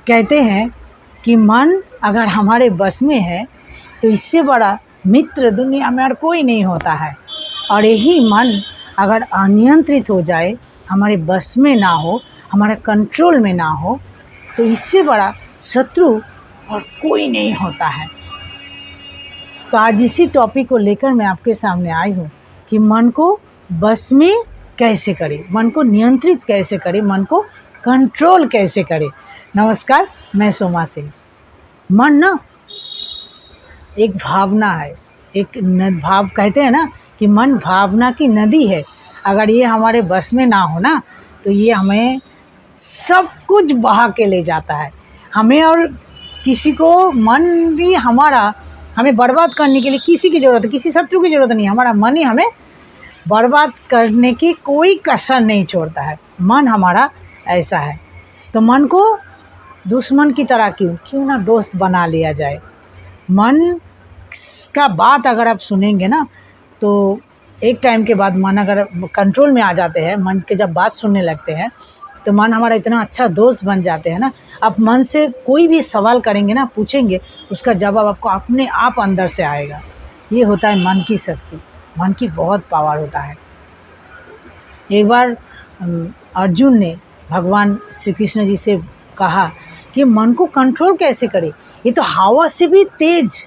कहते हैं कि मन अगर हमारे बस में है तो इससे बड़ा मित्र दुनिया में और कोई नहीं होता है। और यही मन अगर अनियंत्रित हो जाए, हमारे बस में ना हो, हमारे कंट्रोल में ना हो, तो इससे बड़ा शत्रु और कोई नहीं होता है। तो आज इसी टॉपिक को लेकर मैं आपके सामने आई हूँ कि मन को बस में कैसे करें, मन को नियंत्रित कैसे करें, मन को कंट्रोल कैसे करें। नमस्कार, मैं सोमा सिंह। मन ना एक भावना है, एक भाव कहते हैं ना कि मन भावना की नदी है। अगर ये हमारे बस में ना हो ना तो ये हमें सब कुछ बहा के ले जाता है। हमें और किसी को मन भी हमारा हमें बर्बाद करने के लिए किसी की ज़रूरत है, किसी शत्रु की ज़रूरत नहीं। हमारा मन ही हमें बर्बाद करने की कोई कसर नहीं छोड़ता है। मन हमारा ऐसा है। तो मन को दुश्मन की तरह क्यों ना दोस्त बना लिया जाए। मन का बात अगर आप सुनेंगे ना तो एक टाइम के बाद मन अगर कंट्रोल में आ जाते हैं, मन के जब बात सुनने लगते हैं तो मन हमारा इतना अच्छा दोस्त बन जाते हैं ना। आप मन से कोई भी सवाल करेंगे ना, पूछेंगे, उसका जवाब आपको अपने आप अंदर से आएगा। ये होता है मन की शक्ति, मन की बहुत पावर होता है। एक बार अर्जुन ने भगवान श्री कृष्ण जी से कहा कि मन को कंट्रोल कैसे करे, ये तो हवा से भी तेज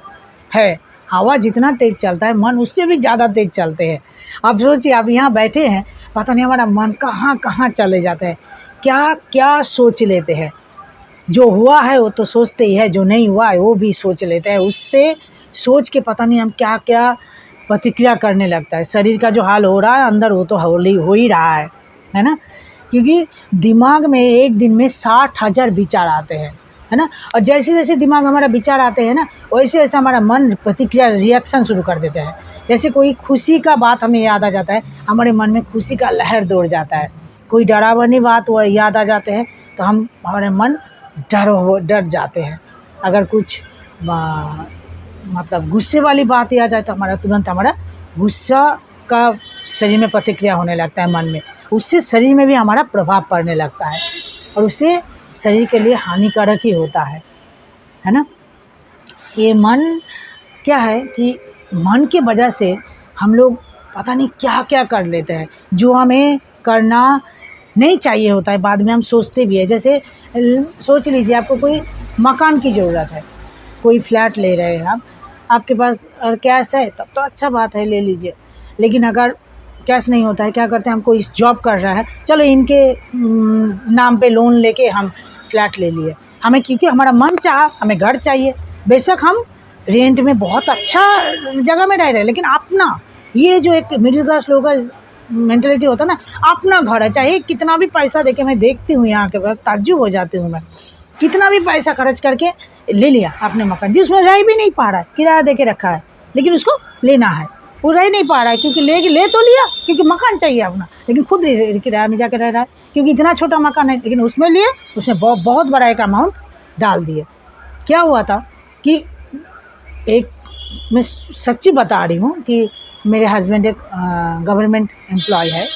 है। हवा जितना तेज चलता है मन उससे भी ज़्यादा तेज चलते हैं। आप सोचिए, आप यहाँ बैठे हैं, पता नहीं हमारा मन कहाँ कहाँ चले जाता है, क्या क्या सोच लेते हैं। जो हुआ है वो तो सोचते ही है, जो नहीं हुआ है वो भी सोच लेते हैं। उससे सोच के पता नहीं हम क्या क्या प्रतिक्रिया करने लगता है। शरीर का जो हाल हो रहा है अंदर वो तो हो ही रहा है ना। क्योंकि दिमाग में एक दिन में 60,000 विचार आते हैं, है ना। और जैसे जैसे दिमाग में हमारा विचार आते हैं ना, वैसे वैसे हमारा मन प्रतिक्रिया रिएक्शन शुरू कर देते हैं। जैसे कोई खुशी का बात हमें याद आ जाता है, हमारे मन में खुशी का लहर दौड़ जाता है। कोई डरावनी बात वो याद आ जाते हैं तो हमारे मन डर जाते हैं। अगर कुछ मतलब गुस्से वाली बात याद आए तो तुरंत हमारा गुस्सा का शरीर में प्रतिक्रिया होने लगता है मन में। उससे शरीर में भी हमारा प्रभाव पड़ने लगता है और उससे शरीर के लिए हानिकारक ही होता है ना। ये मन क्या है कि मन के वजह से हम लोग पता नहीं क्या क्या कर लेते हैं जो हमें करना नहीं चाहिए होता है। बाद में हम सोचते भी है। जैसे सोच लीजिए, आपको कोई मकान की ज़रूरत है, कोई फ्लैट ले रहे हैं आपके पास और कैश है तब तो अच्छा बात है, ले लीजिए। लेकिन अगर कैश नहीं होता है, क्या करते हैं, हम कोई जॉब कर रहा है, चलो इनके नाम पे लोन लेके हम फ्लैट ले लिए। हमें क्योंकि हमारा मन चाहा, हमें घर चाहिए। बेशक हम रेंट में बहुत अच्छा जगह में रह रहे हैं, लेकिन अपना ये जो एक मिडिल क्लास लोगों का मेंटलिटी होता है ना, अपना घर है। चाहे कितना भी पैसा देके, मैं देखती हूँ यहाँ के बाद ताज्जुब हो जाती हूँ मैं, कितना भी पैसा खर्च करके ले लिया आपने मकान, जिसमें रह भी नहीं पा रहा है, किराया दे के रखा है, लेकिन उसको लेना है। वो रह नहीं पा रहा है क्योंकि ले तो लिया क्योंकि मकान चाहिए अपना, लेकिन खुद किराया में जाकर रह रहा है क्योंकि इतना छोटा मकान है। लेकिन उसमें लिए उसने बहुत बड़ा एक अमाउंट डाल दिए। क्या हुआ था कि एक, मैं सच्ची बता रही हूँ कि मेरे हस्बैंड एक गवर्नमेंट एम्प्लॉय है।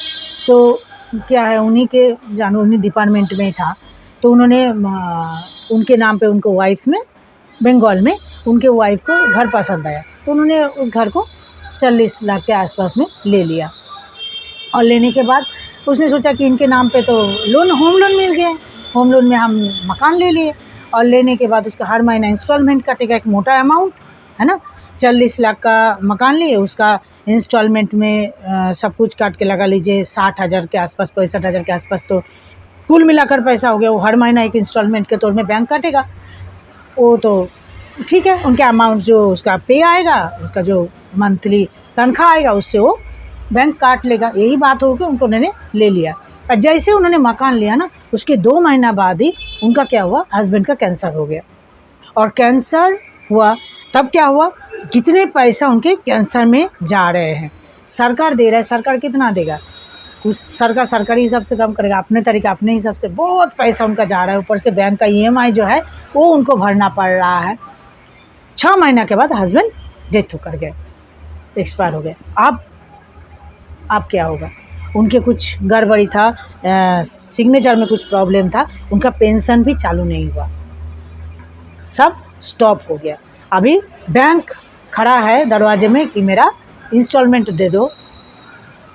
तो क्या है, उन्हीं डिपार्टमेंट में था। तो उन्होंने उनके नाम पे उनको वाइफ में, बंगाल में उनके वाइफ को घर पसंद आया तो उन्होंने उस घर को 40 लाख के आसपास में ले लिया। और लेने के बाद उसने सोचा कि इनके नाम पे तो होम लोन मिल गया, होम लोन में हम मकान ले लिए। और लेने के बाद उसका हर महीना इंस्टॉलमेंट कटेगा, एक मोटा अमाउंट है ना। 40 लाख का मकान लिए, उसका इंस्टॉलमेंट में सब कुछ काट के लगा लीजिए 60,000 के आसपास, 65,000 के आसपास तो कुल मिलाकर पैसा हो गया। वो हर महीना एक इंस्टॉलमेंट के तौर में बैंक काटेगा, वो तो ठीक है। उनके अमाउंट जो उसका पे आएगा, उसका जो मंथली तनख्वाह आएगा, उससे वो बैंक काट लेगा। यही बात हो कि उन्होंने ले लिया। और जैसे उन्होंने मकान लिया ना, उसके 2 महीना बाद ही उनका क्या हुआ, हस्बैंड का कैंसर हो गया। और कैंसर हुआ तब क्या हुआ, कितने पैसा उनके कैंसर में जा रहे हैं। सरकार दे रहा है, सरकार कितना देगा, उस सरकारी हिसाब से काम करेगा, अपने तरीके अपने हिसाब से बहुत पैसा उनका जा रहा है। ऊपर से बैंक का EMI जो है वो उनको भरना पड़ रहा है। 6 महीना के बाद हस्बैंड डेथ कर गए, एक्सपायर हो गए। अब क्या होगा, उनके कुछ गड़बड़ी था, सिग्नेचर में कुछ प्रॉब्लम था, उनका पेंशन भी चालू नहीं हुआ। सब स्टॉप हो गया। अभी बैंक खड़ा है दरवाजे में कि मेरा इंस्टॉलमेंट दे दो।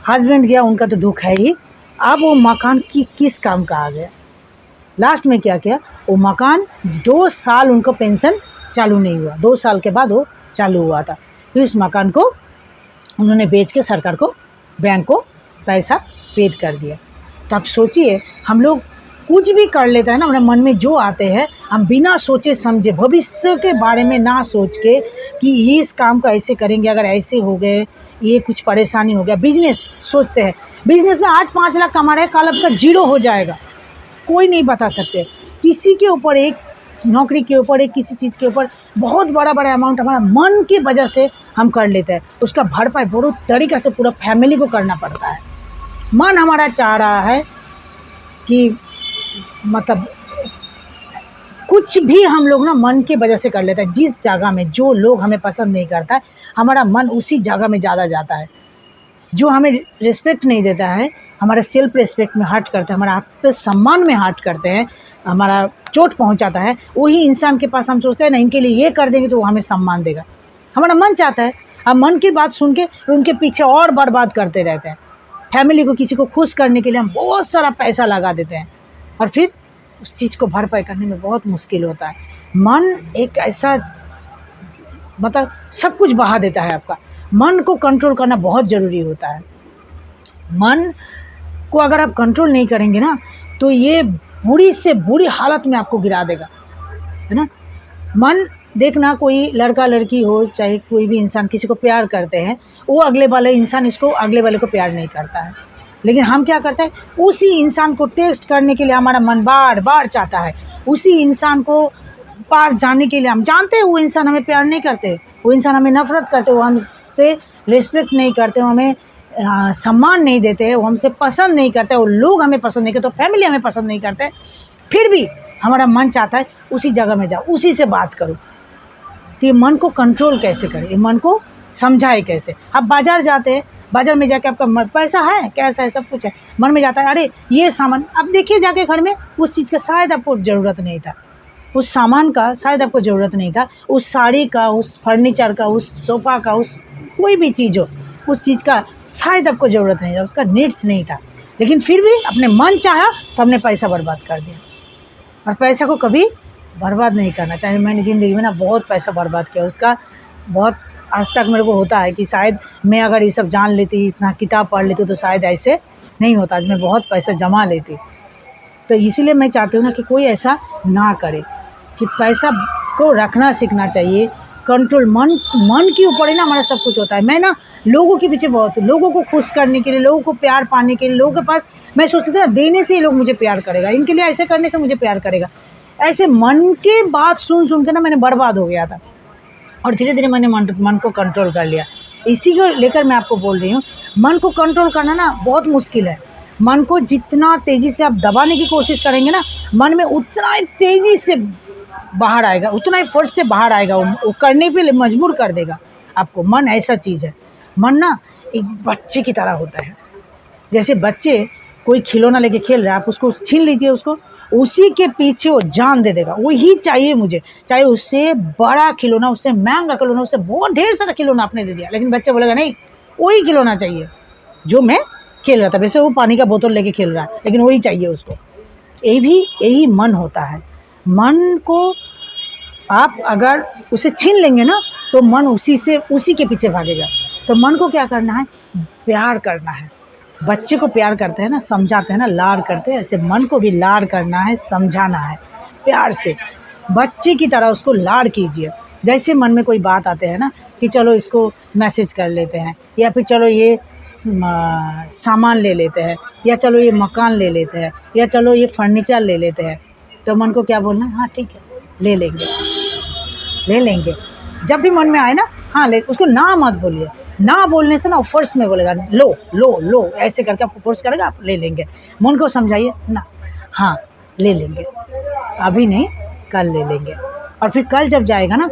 हस्बैंड गया, उनका तो दुख है ही। अब वो मकान किस काम का आ गया। लास्ट में क्या किया, वो मकान 2 साल उनको पेंशन चालू नहीं हुआ, 2 साल के बाद वो चालू हुआ था। फिर उस मकान को उन्होंने बेच के सरकार को, बैंक को पैसा पेड कर दिया। तो आप सोचिए, हम लोग कुछ भी कर लेते हैं ना, हमारे मन में जो आते हैं हम बिना सोचे समझे, भविष्य के बारे में ना सोच के कि इस काम को ऐसे करेंगे, अगर ऐसे हो गए, ये कुछ परेशानी हो गया। बिजनेस सोचते हैं, बिजनेस में आज 5 लाख कमा रहे हैं, कल आपका 0 हो जाएगा, कोई नहीं बता सकते। किसी के ऊपर, एक नौकरी के ऊपर, एक किसी चीज़ के ऊपर बहुत बड़ा बड़ा अमाउंट हमारा मन की वजह से हम कर लेते हैं। उसका भरपाई पूरा तरीक़ा से पूरा फैमिली को करना पड़ता है। मन हमारा चाह रहा है कि मतलब कुछ भी हम लोग ना मन की वजह से कर लेते हैं। जिस जगह में जो लोग हमें पसंद नहीं करता है, हमारा मन उसी जगह में ज़्यादा जाता है। जो हमें रिस्पेक्ट नहीं देता है, हमारे सेल्फ रिस्पेक्ट में हर्ट करते हैं, हमारा आत्मसम्मान में हर्ट करते हैं, हमारा चोट पहुंचाता है, वही इंसान के पास हम सोचते हैं ना इनके लिए ये कर देंगे तो वो हमें सम्मान देगा। हमारा मन चाहता है, अब मन की बात सुन के उनके पीछे और बर्बाद करते रहते हैं। फैमिली को, किसी को खुश करने के लिए हम बहुत सारा पैसा लगा देते हैं और फिर उस चीज़ को भरपाई करने में बहुत मुश्किल होता है। मन एक ऐसा मतलब सब कुछ बहा देता है आपका। मन को कंट्रोल करना बहुत ज़रूरी होता है। मन को अगर आप कंट्रोल नहीं करेंगे ना, तो ये बुरी से बुरी हालत में आपको गिरा देगा, है ना। मन देखना, कोई लड़का लड़की हो, चाहे कोई भी इंसान किसी को प्यार करते हैं, वो अगले वाले इंसान इसको, अगले वाले को प्यार नहीं करता है। लेकिन हम क्या करते हैं, उसी इंसान को टेस्ट करने के लिए हमारा मन बार बार चाहता है। उसी इंसान को पास जाने के लिए हम जानते हैं वो इंसान हमें प्यार नहीं करते, वो इंसान हमें नफ़रत करते, वो हमसे रिस्पेक्ट नहीं करते, वो हमें सम्मान नहीं देते, वो हमसे पसंद नहीं करते, वो लोग हमें पसंद नहीं करते, तो फैमिली हमें पसंद नहीं करते। फिर भी हमारा मन चाहता है उसी जगह में जाओ, उसी से बात करो। तो ये मन को कंट्रोल कैसे करें, ये मन को समझाए कैसे। आप बाज़ार जाते हैं, बाज़ार में जाके आपका पैसा है, कैसा है, सब कुछ है, मन में जाता है अरे ये सामान, अब देखिए जाके घर में उस चीज़ का शायद आपको ज़रूरत नहीं था, उस सामान का शायद आपको ज़रूरत नहीं था, उस साड़ी का, उस फर्नीचर का, उस सोफ़ा का, उस कोई भी चीज़ हो, उस चीज़ का शायद आपको ज़रूरत नहीं था, उसका नीड्स नहीं था। लेकिन फिर भी अपने मन चाहा तो हमने पैसा बर्बाद कर दिया। और पैसा को कभी बर्बाद नहीं करना चाहिए। मैंने ज़िंदगी में ना बहुत पैसा बर्बाद किया, उसका बहुत आज तक मेरे को होता है कि शायद मैं अगर ये सब जान लेती, इतना किताब पढ़ लेती तो शायद ऐसे नहीं होता, आज मैं बहुत पैसा जमा लेती। तो इसीलिए मैं चाहती हूँ ना कि कोई ऐसा ना करे, कि पैसा को रखना सीखना चाहिए, कंट्रोल। मन के ऊपर ही ना हमारा सब कुछ होता है। मैं ना लोगों के पीछे बहुत, लोगों को खुश करने के लिए, लोगों को प्यार पाने के लिए, लोगों के पास मैं सोचती थी ना देने से ही लोग मुझे प्यार करेगा, इनके लिए ऐसे करने से मुझे प्यार करेगा। ऐसे मन के बात सुन सुन के ना मैंने बर्बाद हो गया था, और धीरे धीरे मैंने मन को कंट्रोल कर लिया। इसी को लेकर मैं आपको बोल रही हूँ, मन को कंट्रोल करना ना बहुत मुश्किल है। मन को जितना तेज़ी से आप दबाने की कोशिश करेंगे ना, मन में उतना ही तेज़ी से बाहर आएगा, उतना ही फर्ज से बाहर आएगा, वो करने पे मजबूर कर देगा आपको। मन ऐसा चीज़ है, मन ना एक बच्चे की तरह होता है। जैसे बच्चे कोई खिलौना लेके खेल रहा है, आप उसको छीन लीजिए, उसको उसी के पीछे वो जान दे देगा, वही चाहिए मुझे, चाहे उससे बड़ा खिलौना, उससे महंगा खिलौना, उससे बहुत ढेर सारा खिलौना आपने दे दिया, लेकिन बच्चा बोलेगा नहीं वही खिलौना चाहिए जो मैं खेल रहा था। वैसे वो पानी का बोतल लेके खेल रहा है, लेकिन वही चाहिए उसको। यही मन होता है। मन को आप अगर उसे छीन लेंगे ना, तो मन उसी के पीछे भागेगा। तो मन को क्या करना है, प्यार करना है। बच्चे को प्यार करते हैं ना, समझाते हैं ना, लाड करते हैं, ऐसे मन को भी लाड करना है, समझाना है प्यार से। बच्चे की तरह उसको लाड कीजिए। जैसे मन में कोई बात आते हैं ना कि चलो इसको मैसेज कर लेते हैं, या फिर चलो ये सामान ले लेते हैं, या चलो ये मकान ले लेते हैं, या चलो ये फर्नीचर ले लेते हैं, तो मन को क्या बोलना है, हाँ ठीक है ले लेंगे। जब भी मन में आए ना, हाँ ले, उसको ना मत बोलिए। ना बोलने से ना फोर्स में बोलेगा, लो ऐसे करके आपको फोर्स करेगा, आप ले लेंगे। मन को समझाइए ना, हाँ ले लेंगे, अभी नहीं कल ले लेंगे। और फिर कल जब जाएगा ना,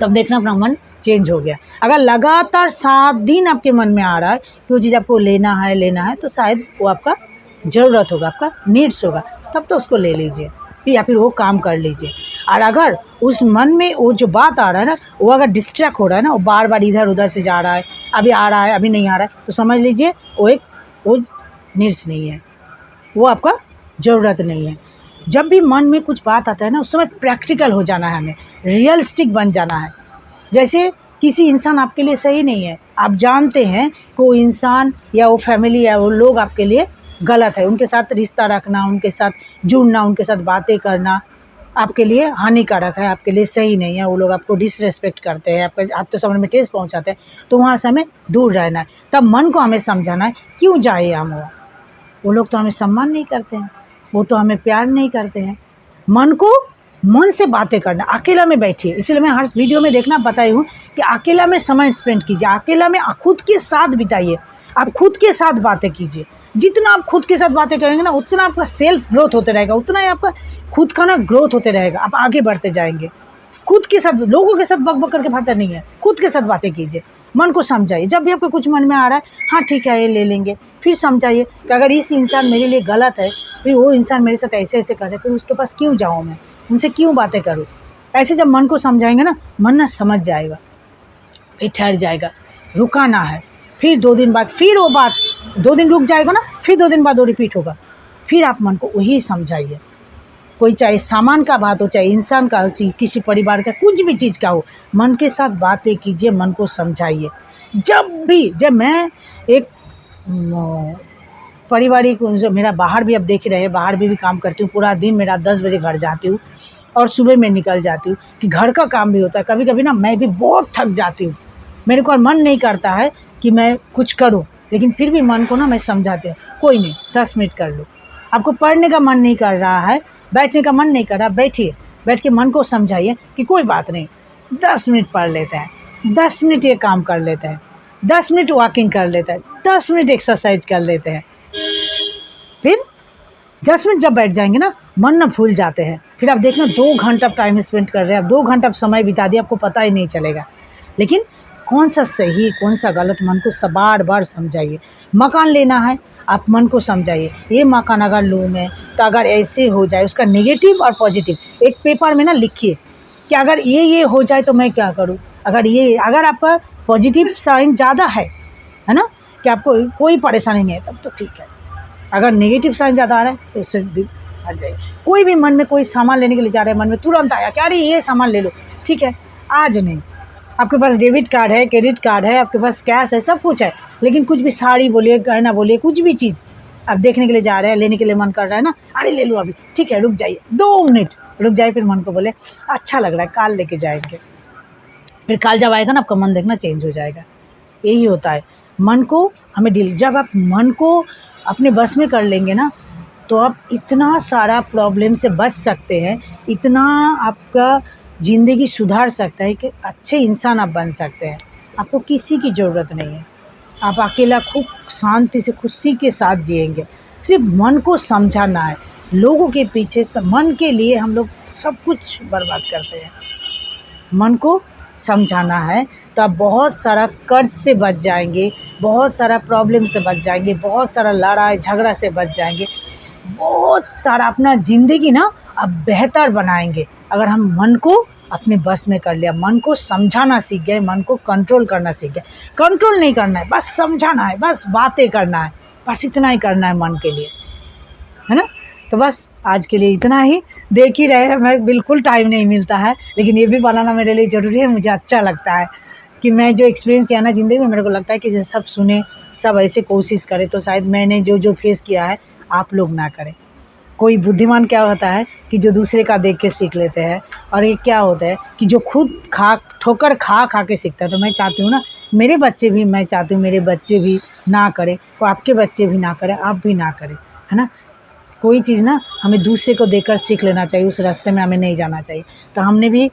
तब देखना अपना मन चेंज हो गया। अगर लगातार 7 दिन आपके मन में आ रहा है कि वो चीज़ आपको लेना है, तो शायद वो आपका ज़रूरत होगा, आपका नीड्स होगा, तब तो उसको ले लीजिए, या फिर वो काम कर लीजिए। और अगर उस मन में वो जो बात आ रहा है ना, वो अगर डिस्ट्रैक्ट हो रहा है ना, वो बार बार इधर उधर से जा रहा है, अभी आ रहा है अभी नहीं आ रहा है, तो समझ लीजिए वो नीड्स नहीं है, वो आपका ज़रूरत नहीं है। जब भी मन में कुछ बात आता है ना, उस समय प्रैक्टिकल हो जाना है, हमें रियलिस्टिक बन जाना है। जैसे किसी इंसान आपके लिए सही नहीं है, आप जानते हैं कि वो इंसान या वो फैमिली या वो लोग आपके लिए गलत है, उनके साथ रिश्ता रखना, उनके साथ जुड़ना, उनके साथ बातें करना आपके लिए हानिकारक है, आपके लिए सही नहीं है, वो लोग आपको डिसरेस्पेक्ट करते हैं, आप तो समझ में ठेस पहुंचाते हैं, तो वहाँ से हमें दूर रहना है। तब मन को हमें समझाना है, क्यों जाए हम वो लोग तो हमें सम्मान नहीं करते हैं, वो तो हमें प्यार नहीं करते हैं। मन को मन से बातें करना, अकेला में बैठिए। इसलिए मैं हर वीडियो में देखना बताई हूँ कि अकेला में समय स्पेंड कीजिए, अकेला में खुद के साथ बिताइए, आप खुद के साथ बातें कीजिए। जितना आप खुद के साथ बातें करेंगे ना, उतना आपका सेल्फ ग्रोथ होते रहेगा, उतना ही आपका खुद का ना ग्रोथ होते रहेगा, आप आगे बढ़ते जाएंगे। खुद के साथ, लोगों के साथ बक बक करके बातें नहीं है, खुद के साथ बातें कीजिए, मन को समझाइए। जब भी आपको कुछ मन में आ रहा है, हाँ ठीक है ये ले लेंगे, फिर समझाइए कि अगर इस इंसान मेरे लिए गलत है, फिर वो इंसान मेरे साथ ऐसे ऐसे करे, फिर उसके पास क्यों जाऊँ मैं, उनसे क्यों बातें करूँ। ऐसे जब मन को समझाएंगे ना, मन ना समझ जाएगा, फिर ठहर जाएगा। रुकाना है, फिर 2 दिन बाद फिर वो बात 2 दिन रुक जाएगा ना, फिर 2 दिन बाद वो रिपीट होगा, फिर आप मन को वही समझाइए। कोई चाहे सामान का बात हो, चाहे इंसान का हो, किसी परिवार का, कुछ भी चीज़ का हो, मन के साथ बातें कीजिए, मन को समझाइए। जब मैं एक पारिवारिक, मेरा बाहर भी, अब देख ही रहे हैं, बाहर भी काम करती हूँ, पूरा दिन मेरा 10 बजे घर जाती हूँ और सुबह में निकल जाती हूँ, कि घर का काम भी होता है। कभी कभी ना मैं भी बहुत थक जाती हूँ, मेरे को मन नहीं करता है कि मैं कुछ करूँ, लेकिन फिर भी मन को ना मैं समझाती हूँ, कोई नहीं 10 मिनट कर लो। आपको पढ़ने का मन नहीं कर रहा है, बैठने का मन नहीं कर रहा, बैठिए, बैठ के मन को समझाइए कि कोई बात नहीं, 10 मिनट पढ़ लेते हैं, 10 मिनट ये काम कर लेते हैं, 10 मिनट वॉकिंग कर लेते हैं, 10 मिनट एक्सरसाइज कर लेते हैं। फिर 10 मिनट जब बैठ जाएंगे ना, मन ना भूल जाते हैं। फिर आप देखना 2 घंटा टाइम स्पेंड कर रहे हैं, आप 2 घंटा समय बिता दिया, आपको पता ही नहीं चलेगा। लेकिन कौन सा सही कौन सा गलत, मन को बार बार समझाइए। मकान लेना है, आप मन को समझाइए, ये मकान अगर लूँ मैं तो अगर ऐसे हो जाए, उसका नेगेटिव और पॉजिटिव एक पेपर में ना लिखिए कि अगर ये हो जाए तो मैं क्या करूँ। अगर आपका पॉजिटिव साइन ज़्यादा है ना, कि आपको कोई परेशानी नहीं है, तब तो ठीक है। अगर नेगेटिव साइन ज़्यादा आ रहा है तो उससे भी हट जाइए। कोई भी मन में कोई सामान लेने के लिए जा रहे हैं, मन में तुरंत आया कि अरे ये सामान ले लो, ठीक है आज नहीं, आपके पास डेबिट कार्ड है, क्रेडिट कार्ड है, आपके पास कैश है, सब कुछ है, लेकिन कुछ भी साड़ी बोलिए, गहना बोलिए, कुछ भी चीज़ आप देखने के लिए जा रहे हैं, लेने के लिए मन कर रहा है ना, अरे ले लो अभी, ठीक है रुक जाइए, 2 मिनट रुक जाइए, फिर मन को बोले अच्छा लग रहा है, काल लेके जाएंगे। फिर काल जब आएगा ना, आपका मन देखना चेंज हो जाएगा। यही होता है, मन को हमें जब आप मन को अपने बस में कर लेंगे ना, तो आप इतना सारा प्रॉब्लम से बच सकते हैं, इतना आपका ज़िंदगी सुधार सकता है कि अच्छे इंसान आप बन सकते हैं। आपको किसी की ज़रूरत नहीं है, आप अकेला खूब शांति से खुशी के साथ जिएंगे। सिर्फ मन को समझाना है। लोगों के पीछे मन के लिए हम लोग सब कुछ बर्बाद करते हैं। मन को समझाना है तो आप बहुत सारा कर्ज से बच जाएंगे, बहुत सारा प्रॉब्लम से बच जाएंगे, बहुत सारा लड़ाई झगड़ा से बच जाएंगे, बहुत सारा अपना ज़िंदगी ना आप बेहतर बनाएंगे। अगर हम मन को अपने बस में कर लिया, मन को समझाना सीख गए, मन को कंट्रोल करना सीख गए। कंट्रोल नहीं करना है, बस समझाना है, बस बातें करना है, बस इतना ही करना है मन के लिए, है ना। तो बस आज के लिए इतना ही। देख ही रहे हैं, मैं बिल्कुल टाइम नहीं मिलता है, लेकिन ये भी बनाना मेरे लिए ज़रूरी है। मुझे अच्छा लगता है कि मैं जो एक्सपीरियंस किया ना ज़िंदगी में, मेरे को लगता है कि जो सब सुने, सब ऐसे कोशिश करें, तो शायद मैंने जो फेस किया है आप लोग ना करें। कोई बुद्धिमान क्या होता है कि जो दूसरे का देख के सीख लेते हैं, और ये क्या होता है कि जो खुद ठोकर खा के सीखता है। तो मैं चाहती हूँ ना, मेरे बच्चे भी, मैं चाहती हूँ मेरे बच्चे भी ना करें, और आपके बच्चे भी ना करें, आप भी ना करें, है ना। कोई चीज़ ना हमें दूसरे को देखकर सीख लेना चाहिए, उस रास्ते में हमें नहीं जाना चाहिए। तो हमने भी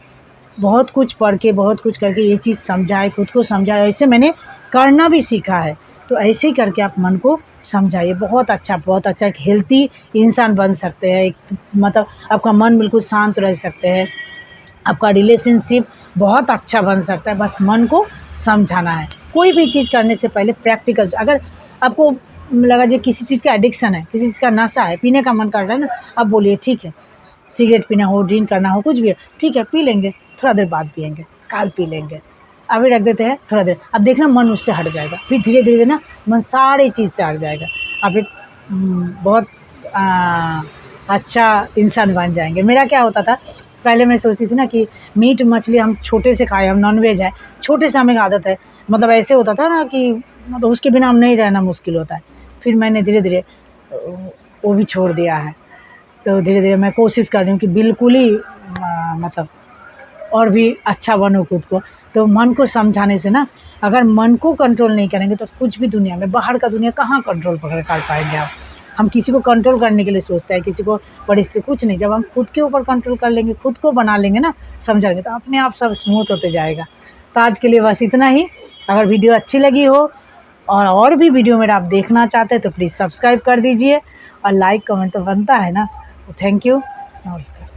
बहुत कुछ पढ़ के, बहुत कुछ करके ये चीज़ समझाए, खुद को समझाया, ऐसे मैंने करना भी सीखा है। तो ऐसे ही करके आप मन को समझाइए, बहुत अच्छा एक हेल्थी इंसान बन सकते हैं। मतलब आपका मन बिल्कुल शांत रह सकते हैं, आपका रिलेशनशिप बहुत अच्छा बन सकता है। बस मन को समझाना है। कोई भी चीज़ करने से पहले प्रैक्टिकल, अगर आपको लगा जो किसी चीज़ का एडिक्शन है, किसी चीज़ का नशा है, पीने का मन कर रहा है ना, अब बोलिए ठीक है सिगरेट पीना हो, ड्रिंक करना हो, कुछ भी हो, ठीक है पी लेंगे, थोड़ा देर बाद पिएंगे, कल पी लेंगे, अभी रख देते हैं थोड़ा देर। अब देखना मन उससे हट जाएगा, फिर धीरे धीरे ना मन सारी चीज़ से हट जाएगा, अब एक बहुत अच्छा इंसान बन जाएंगे। मेरा क्या होता था, पहले मैं सोचती थी ना कि मीट मछली हम छोटे से खाएं, हम नॉनवेज है, छोटे से हमें एक आदत है, मतलब ऐसे होता था ना कि मतलब उसके बिना हम नहीं रहना मुश्किल होता है। फिर मैंने धीरे धीरे वो भी छोड़ दिया है, तो धीरे धीरे मैं कोशिश कर रही हूँ कि बिल्कुल ही मतलब और भी अच्छा बनो खुद को। तो मन को समझाने से ना, अगर मन को कंट्रोल नहीं करेंगे तो कुछ भी दुनिया में, बाहर का दुनिया कहाँ कंट्रोल कर पाएंगे आप। हम किसी को कंट्रोल करने के लिए सोचते हैं, किसी को परिस्थिति, कुछ नहीं। जब हम खुद के ऊपर कंट्रोल कर लेंगे, खुद को बना लेंगे ना, समझाएंगे, तो अपने आप सब स्मूथ होते जाएगा। तो आज के लिए बस इतना ही। अगर वीडियो अच्छी लगी हो और भी वीडियो मेरा आप देखना चाहते हैं तो प्लीज़ सब्सक्राइब कर दीजिए, और लाइक कमेंट तो बनता है ना। तो थैंक यू, नमस्कार।